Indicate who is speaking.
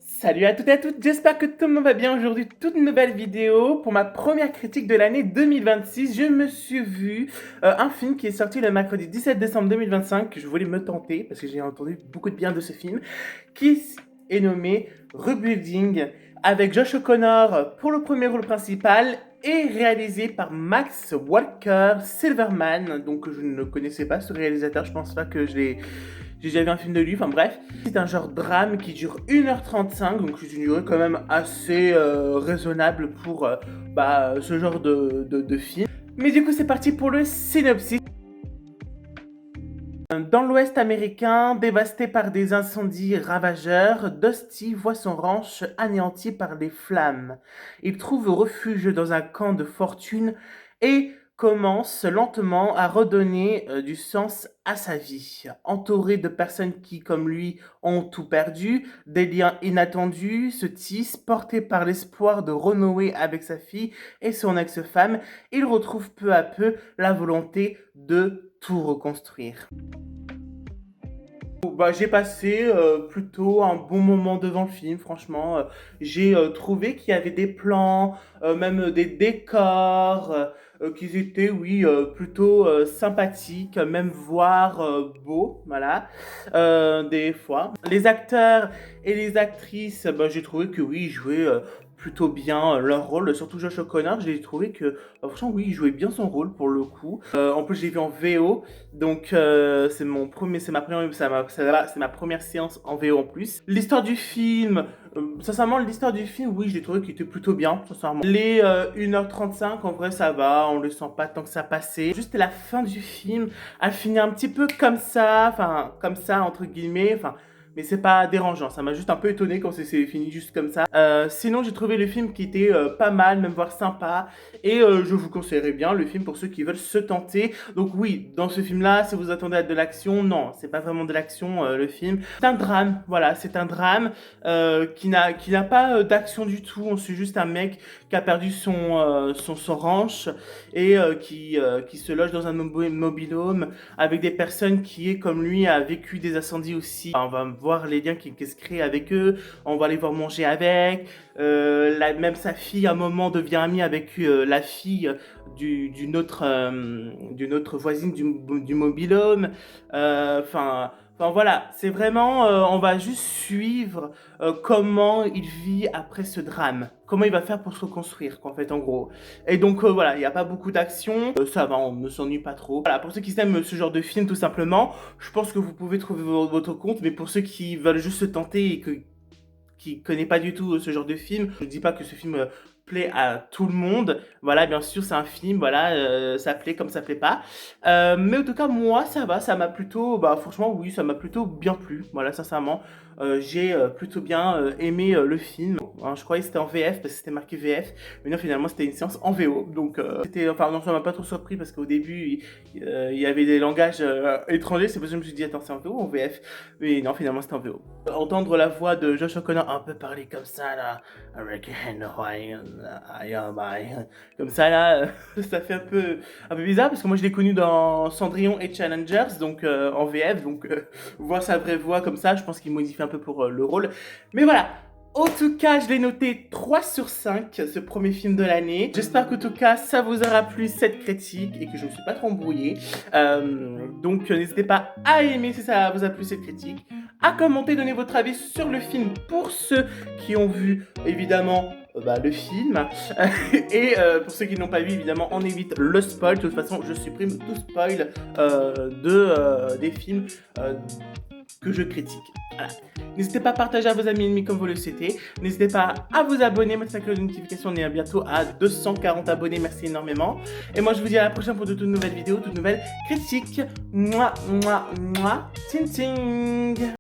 Speaker 1: Salut à toutes et à toutes, j'espère que tout le monde va bien. Aujourd'hui, toute nouvelle vidéo pour ma première critique de l'année 2026. Je me suis vu un film qui est sorti le mercredi 17 décembre 2025, que je voulais me tenter parce que j'ai entendu beaucoup de bien de ce film, qui est nommé Rebuilding, avec Josh O'Connor pour le premier rôle principal et réalisé par Max Walker Silverman. Donc je ne connaissais pas ce réalisateur, je pense pas que j'ai déjà vu un film de lui, enfin bref. C'est un genre drame qui dure 1h35, donc c'est une durée quand même assez raisonnable pour ce genre de film. Mais du coup c'est parti pour le synopsis. Dans l'ouest américain, dévasté par des incendies ravageurs, Dusty voit son ranch anéanti par les flammes. Il trouve refuge dans un camp de fortune et commence lentement à redonner du sens à sa vie. Entouré de personnes qui, comme lui, ont tout perdu, des liens inattendus se tissent, porté par l'espoir de renouer avec sa fille et son ex-femme, il retrouve peu à peu la volonté de tout reconstruire. J'ai passé plutôt un bon moment devant le film, franchement. J'ai trouvé qu'il y avait des plans, même des décors, qui étaient, oui, plutôt sympathiques, même voire beaux, voilà, des fois. Les acteurs et les actrices, j'ai trouvé que oui, ils jouaient plutôt bien leur rôle, surtout Josh O'Connor, j'ai trouvé que, franchement, oui, il jouait bien son rôle pour le coup. En plus, je l'ai vu en VO, donc c'est ma première séance en VO en plus. L'histoire du film, sincèrement, oui, je l'ai trouvé qu'il était plutôt bien, sincèrement. Les 1h35, en vrai, ça va, on le sent pas tant que ça passait. Juste la fin du film, elle finit un petit peu comme ça, enfin, comme ça, entre guillemets, enfin, mais c'est pas dérangeant, ça m'a juste un peu étonné quand c'est fini juste comme ça. Sinon, j'ai trouvé le film qui était pas mal, même voire sympa, et je vous conseillerais bien le film pour ceux qui veulent se tenter. Donc oui, dans ce film-là, si vous attendez à de l'action, non, c'est pas vraiment de l'action, le film. C'est un drame, voilà, c'est un drame qui n'a pas d'action du tout. On suit juste un mec qui a perdu son ranch et qui se loge dans un mobil-home avec des personnes qui, comme lui, a vécu des incendies aussi. On va voir les liens qui se créent avec eux, on va les voir manger avec. Même sa fille, à un moment, devient amie avec la fille d'une autre voisine du mobil-home. Enfin voilà, c'est vraiment, on va juste suivre comment il vit après ce drame. Comment il va faire pour se reconstruire, en fait, en gros. Et donc voilà, il n'y a pas beaucoup d'action. Ça va, on ne s'ennuie pas trop. Voilà, pour ceux qui aiment ce genre de film, tout simplement, je pense que vous pouvez trouver votre compte. Mais pour ceux qui veulent juste se tenter et qui connaît pas du tout ce genre de film, je ne dis pas que ce film plaît à tout le monde. Voilà, bien sûr, c'est un film, voilà, ça plaît comme ça plaît pas. Mais en tout cas, moi, ça va, ça m'a plutôt, franchement, oui, ça m'a plutôt bien plu. Voilà, sincèrement, j'ai plutôt bien aimé le film. Hein, je croyais que c'était en VF parce que c'était marqué VF, mais non, finalement, c'était une séance en VO. Donc, enfin, non, ça m'a pas trop surpris parce qu'au début, il y avait des langages étrangers. C'est pour ça que je me suis dit, attends, c'est en VO ou en VF? Mais non, finalement, c'était en VO. Entendre la voix de Josh O'Connor un peu parler comme ça, là, avec comme ça, là, ça fait un peu bizarre parce que moi, je l'ai connu dans Cendrillon et Challengers, donc en VF, donc voir sa vraie voix comme ça, je pense qu'il modifie un peu pour le rôle. Mais voilà. En tout cas, je l'ai noté 3 sur 5, ce premier film de l'année. J'espère qu'en tout cas, ça vous aura plu cette critique et que je ne me suis pas trop embrouillé. Donc, n'hésitez pas à aimer si ça vous a plu cette critique, à commenter, donner votre avis sur le film pour ceux qui ont vu, évidemment, le film. Et pour ceux qui n'ont pas vu, évidemment, on évite le spoil. De toute façon, je supprime tout spoil des films que je critique. Voilà. N'hésitez pas à partager à vos amis et ennemis comme vous le souhaitez. N'hésitez pas à vous abonner, mettre la cloche de notification. On est bientôt à 240 abonnés. Merci énormément. Et moi, je vous dis à la prochaine pour de toutes nouvelles vidéos, toutes nouvelles critiques. Mouah, mouah, mouah. Ting, ting.